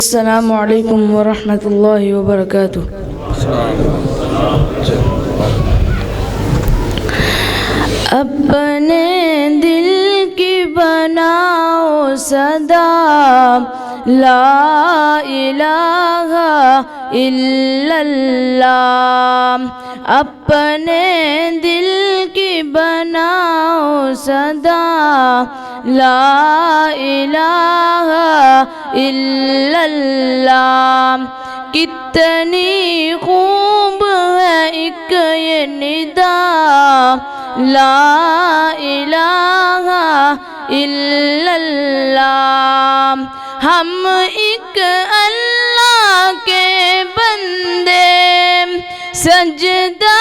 السلام علیکم ورحمۃ اللہ وبرکاتہ۔ اپنے دل کی بناؤ صدا لا الہ الا اللہ، اپنے دل کی بناؤ صدا لا الہ الا اللہ۔ کتنی خوب ہے ایک یہ ندا لا الہ الا اللہ۔ ہم ایک اللہ کے بندے، سجدہ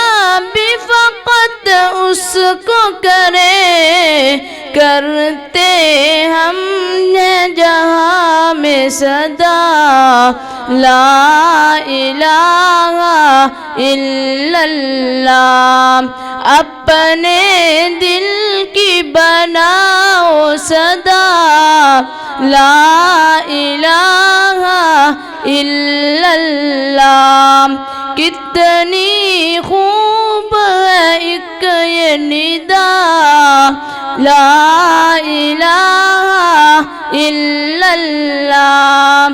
بھی فقط اس کو کرے، کرتے ہم نے جہاں میں صدا لا الہ الا اللہ۔ اپنے دل کی بناؤ صدا لا الہ الا اللہ۔ کتنی خوب ہے ایک یہ ندا لا الہ الا اللہ،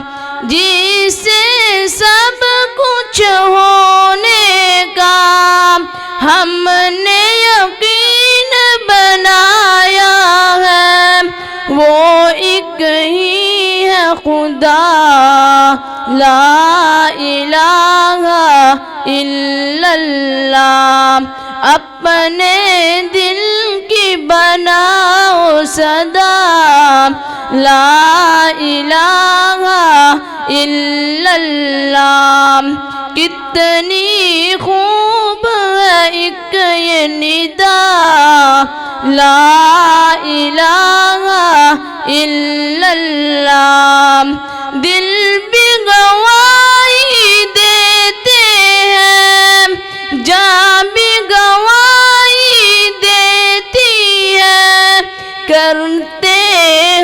جسے سب کچھ ہونے کا ہم نے یقین بنایا ہے، وہ ایک ہی ہے خدا لا الہ الا اللہ۔ اپنے دل کی بناؤ صدا لا الہ الا اللہ۔ کتنی خوب ہے ایک یہ ندا لا الہ الا اللہ۔ دل بھی گواہی دیتے ہیں، جان بھی گواہی دیتی ہے، کرتے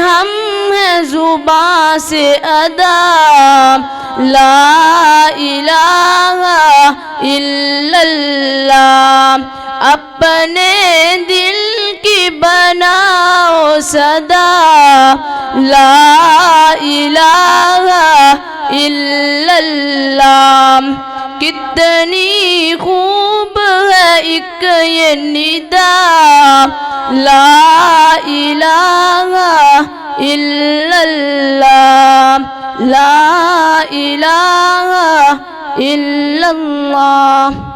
ہم ہیں زبان سے ادا لا الہ الا اللہ۔ اپنے دل کی بناؤ صدا لا الہ الا اللہ۔ کتنی خوب ہے ایک یہ ندا لا الہ الا اللہ، لا الہ الا اللہ۔